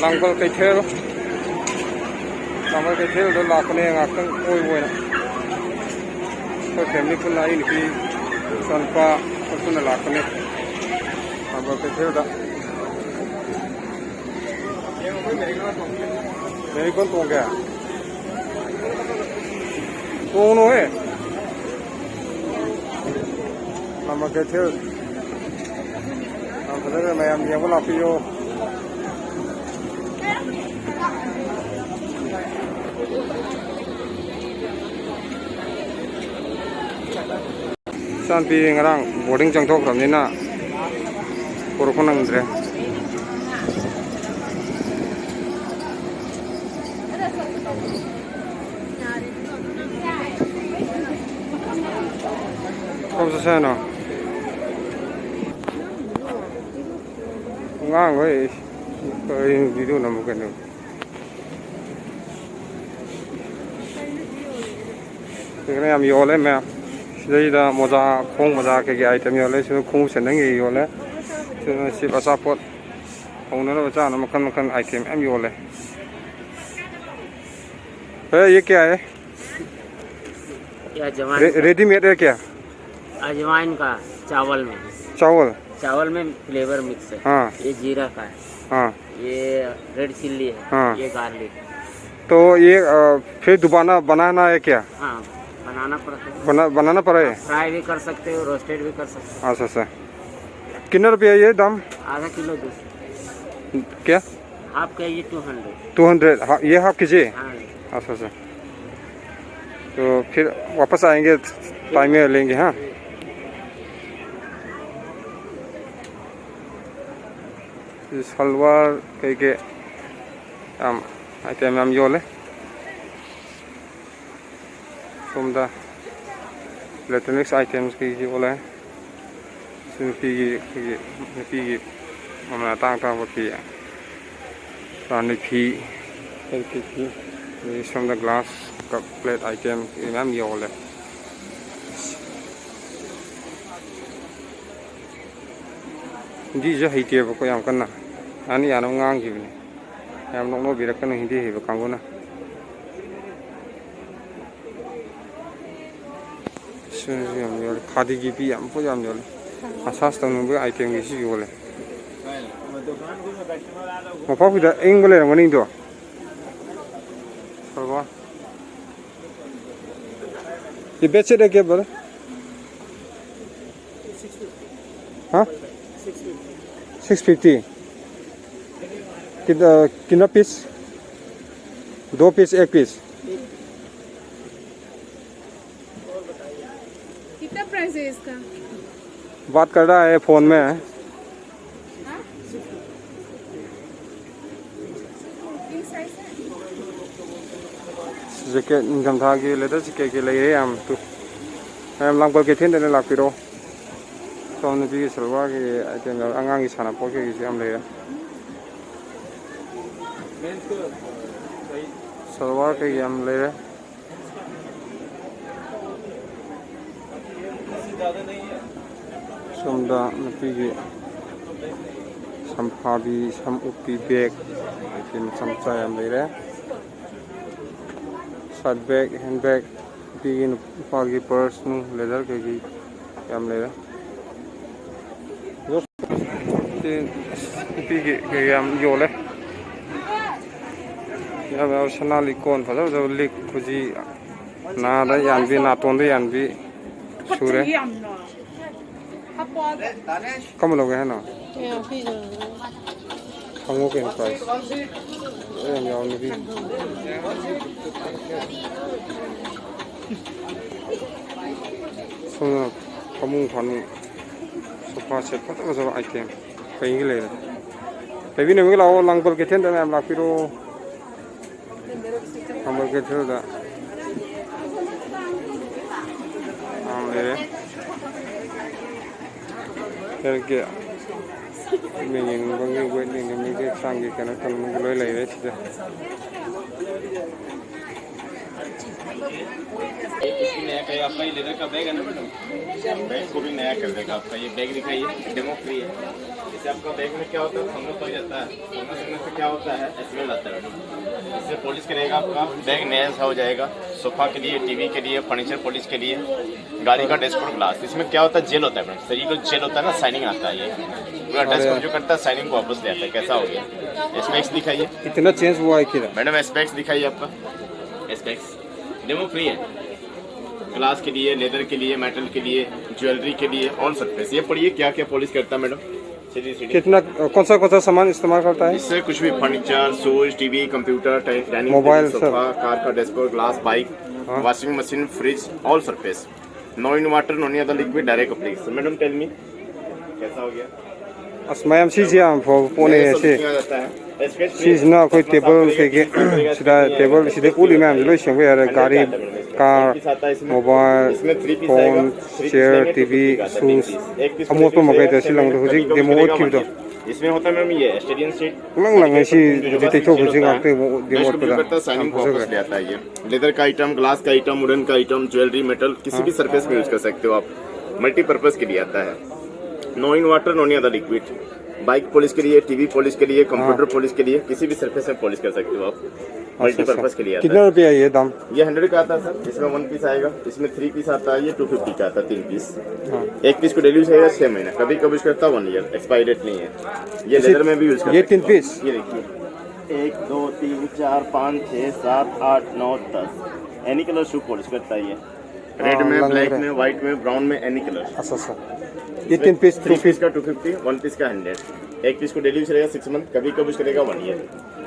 लांगल कैथेल दा लाखने ngakang oi boina ko family pun lai ni sanpa pun लाखने लांगल कैथेल दा मेरी कौन तो क्या दोनों है लांगल कैथेल Kadang mayam yang pun api yo. Sampai ngarang boarding jangtok ramai na, korokon nang dre. Kau selesai na? Ngang với video nào một cái nữa cái này em yêu lấy mẹ đây là một gia không một gia cái item yêu lấy chứ không sẽ đánh gì yêu lấy chứ ship asapot không nó ra nó một con item em yêu lấy ये क्या है readymade है क्या अजवाइन का चावल में चावल में फ्लेवर मिक्स है। हाँ। ये जीरा का है। हाँ। ये रेड चिल्ली है। हाँ। ये गार्लिक। तो ये फिर दोबारा बनाना है क्या? हाँ, बनाना पड़ता है। बनाना पड़ेगा। फ्राई भी कर सकते हो, रोस्टेड भी कर सकते हो। अच्छा। कितना रुपया ये दाम? आधा किलो दूध। क्या? Half KG 200। ये हाफ केजी? हाँ। अच्छा। तो फिर वापस आएंगे टाइम में लेंगे। हाँ। सलवार के आइटम योले सोमदा इलेक्ट्रॉनिक्स आइटम्स की योले नुपी ममना तांग बकी फी सोमदा glass cup plate item ma'am योले हिंदी जो हेते बको याम कन्ना आनी यानो ngang gi bini yam nokno birak kan hindi heba kangona sun yam yol khadi gi bi yam po yam yol asas tang no item gi si yole mo pa bi da engole ngani do sorwa ye beche de ke bar ha 650 कितना piece? 2 piece 1 piece कितना price है इसका? बात कर रहा है phone में। Jacket Nikam था कि लेदर जैकेट के लिए हम तो हम लांगबल के थे ने लाग पिरो तो ने भी सलवार के आइटम आंगांग की साना पोके की हम ले सलवार के हम ले रहे सोमदा नपी की संभावी सम उपी बैग आइटम समचा हम ले रहे शर्ट बैग हैंड बैग नपी की नुपा की पर्स नु लेदर के की हम ले रहे नपी के हम योले यार सनाली कौन फसा जो लिक कुजी ना दा यान भी ना तोंद यान भी सूरे कम लोग हैं ना हमों के प्राइस ये हम यार भी सुनो कमों खानों सोफा सेट पता जो आइटम कहीं के ले रहे लेकिन हमें लाओ लांगबल के थे ना हम लाग पिरो हम लोग के थे उधर हम ले रहे क्या मैं ये बंगे वेट नहीं मैं के सांगे क्या ना कल मुझे लोई ले रहे थे नया कहीं आपका ये लेदर का बैग है ना मैडम बैग को भी नया कर देगा आपका ये बैग दिखाइए डेमो फ्री है जैसे आपका बैग में क्या होता है, फंगस हो जाता है, फंगस होने से क्या होता है, स्मेल आता है। इससे पॉलिश करेगा आपका बैग नया सा हो जाएगा, सोफा के लिए, टीवी के लिए, फर्नीचर पॉलिश के लिए, गाड़ी का डैशबोर्ड ग्लास। इसमें क्या होता है, जेल होता है मैडम, शरीर को जेल होता है ना, शाइनिंग आता है। ये पूरा डैशबोर्ड जो करता है शाइनिंग को वापस ले आता है। कैसा हो गया, एस्पेक्स दिखाइए इतना चेंज हुआ है क्या मैडम, एस्पेक्स दिखाइए आपका, एस्पेक्स डेमो फ्री है, ग्लास के लिए, लेदर के लिए, मेटल के लिए, ज्वेलरी के लिए, ऑल सरफेस। ये पढ़िए क्या क्या पॉलिश करता है मैडम। कितना कौन सा सामान इस्तेमाल करता है? इससे कुछ भी furniture, shoes, TV, computer, dining mobile, table, sofa, car का dashboard, glass, bike, washing machine, fridge, all surface. No in water, no in other liquid, direct application. Madam tell me कैसा हो गया? मयाम सीजे पोने से सीजना कोई टेबल के सिदा टेबल सिदे उली मैम लो सेंगे यार गाड़ी car mobile phone chair TV shoes अमो तो मगे तो सिलंग तो हुजी डेमो क्यू तो इसमें होता है मैम ये स्टेडियम सीट लंग लंग सी जिते तो हुजी आते डेमो करता साइनिंग को वापस ले आता है। ये लेदर का आइटम, ग्लास का आइटम, वुडन का आइटम, ज्वेलरी, मेटल, किसी भी सरफेस में यूज कर सकते हो आप। मल्टीपर्पज के लिए आता है। No in water, no in other liquid. Bike polish के लिए, टीवी पॉलिश के लिए, कंप्यूटर पॉलिश के लिए, किसी भी सरफेस में पॉलिश कर सकते हो आप। मल्टीपर्पज के लिए। कितना रुपया है ये दाम? ये 100 का आता है सर। इसमें 1 पीस आएगा, इसमें 3 पीस आता है, ये 250 का आता है 3 पीस। 1 पीस को डेली यूज आएगा 6 महीना, कभी कभी यूज करता है 1 ईयर, एक्सपायरी डेट नहीं है। ये लेदर में भी यूज करते हैं। ये 3 पीस, ये देखिए 1 2 3 4 5 6 7 8 9 10 एनी कलर शू पॉलिश करता है। ये रेड में, ब्लैक में, व्हाइट में, ब्राउन में, एनी कलर। अच्छा ये 3 पीस, 3 पीस का 250, 1 पीस का 100। 1 पीस को डेली यूज रहेगा 6 मंथ, कभी कभी यूज करेगा 1 year,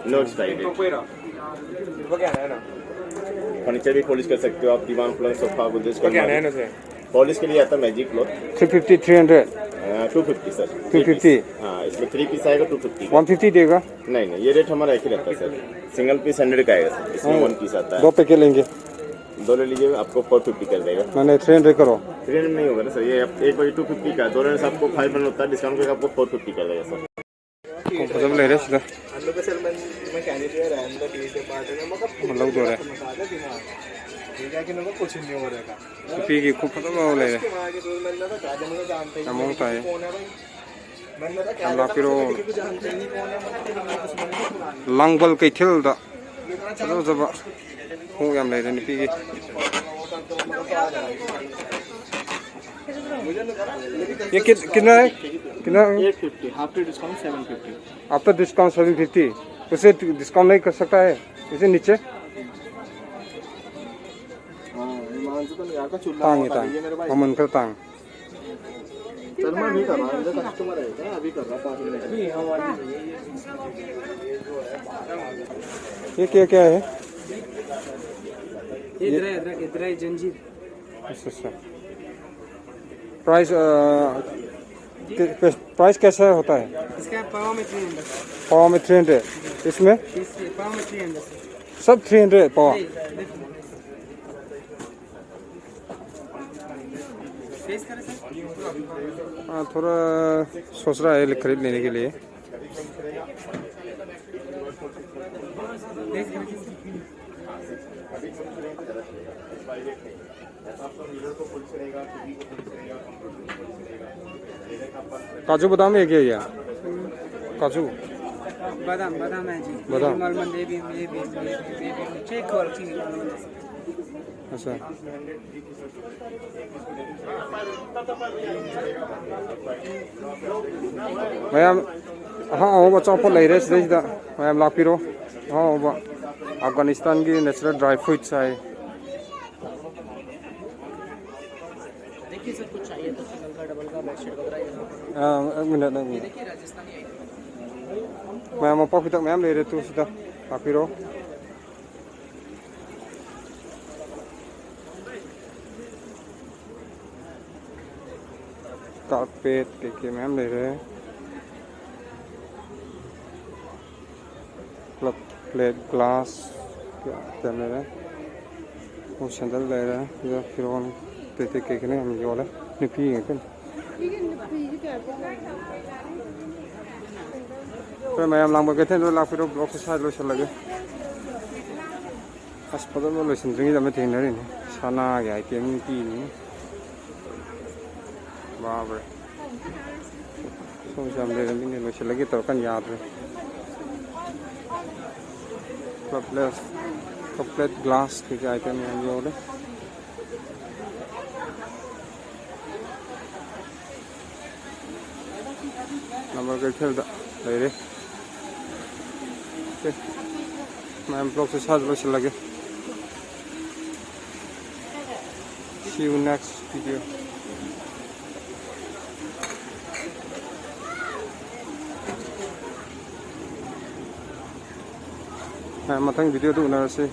no expiry date. Furniture भी पॉलिश कर सकते हो आप, दीवान, पलंग, सोफा, गुदरेज का पॉलिश के लिए आता है मैजिक क्लॉथ। 350 300 250 सर। 250। हाँ, इसमें 3 पीस आएगा 250। 150 देगा? नहीं, ये रेट हमारा एक ही रहता है सर। सिंगल पीस 100 का आएगा सर, इसमें 1 पीस आता है। 2 पैकेट लेंगे? 2 ले लीजिए, आपको 450 कर देगा। मैंने 300 करो। 300 नहीं होगा ना सर, ये एक बजे 250 का, 2 लेने से आपको 500 होता है, डिस्काउंट करके आपको 450 कर देगा सर। कंफर्टेबल ले रहे सीधा मतलब दो रहे पी की कंफर्टेबल ले रहे अमाउंट है हम लापिरो लांगबल कैथल दा चलो जब हो याम ले रहे पी की ये कितना है? कितना? 850, आफ्टर डिस्काउंट 750। आफ्टर डिस्काउंट 750, उसे डिस्काउंट नहीं कर सकता है इसे नीचे? तांग ममन कर तांग कस्टमर है अभी कर रहा 5 मिनट। ये क्या क्या है? इधर जंजीर। अच्छा प्राइस प्राइस कैसा होता है? इसका पाव में 300। पाव में 300, इसमें पाव में 300 सब 300 पाव। हाँ थोड़ा सोच रहा है खरीद लेने के लिए। काजू बादाम है क्या ये? काजू बादाम है जी। बादाम ये भी चेक क्वालिटी। अच्छा मैम हाँ वो अचापत ले रहे सीधा मैम लापिरो हाँ वो अफगानिस्तान की नेचुरल ड्राई फ्रूट्स है। देखिए सर कुछ चाहिए तो सिंगल का, डबल का, बेडशीट वगैरह। एक मिनट मैम पॉकेट तक मैम ले रहे तू सीधा लापिरो कारपेट के मैम ले रहे हैं। प्लेट ग्लास क्या ले रहे हैं? वो सैंडल ले रहे हैं या फिर वो देते केक ने हम जो वाला निपी है फिर मैं हम लांग बगैर थे तो लाख फिर ब्लॉक से साइड लो चल लगे अस्पताल में लो सिंदरी जब मैं थे नहीं साना गया आइटम की नहीं बाप रे ꯁꯣꯝꯁꯦ ꯌꯥꯝ ꯂꯩꯔꯝꯃꯤꯅꯦ ꯂꯣꯏꯁꯤꯜꯂꯒꯦ ꯇꯧꯔꯀꯥꯟ ꯌꯥꯗ꯭ꯔꯦ ꯀꯞꯂꯦꯠ ꯒ꯭ꯂꯥꯁ ꯀꯩꯀꯩ ꯑꯥꯏꯇꯦꯝ ꯌꯥꯝ ꯌꯣꯜꯂꯦ ꯅꯝꯕꯔ ꯀꯩꯊꯦꯜꯗ ꯂꯩꯔꯦ ꯑꯣꯀꯦ ꯃꯌꯥꯝ ꯕ꯭ꯂꯣꯛꯁꯦ ꯁ꯭ꯋꯥꯏꯗ ꯂꯣꯏꯁꯤꯜꯂꯒꯦ See you next video. ꯃꯊꯪ ꯚꯤꯗꯤꯑꯣꯗ ꯎꯅꯔꯁꯤ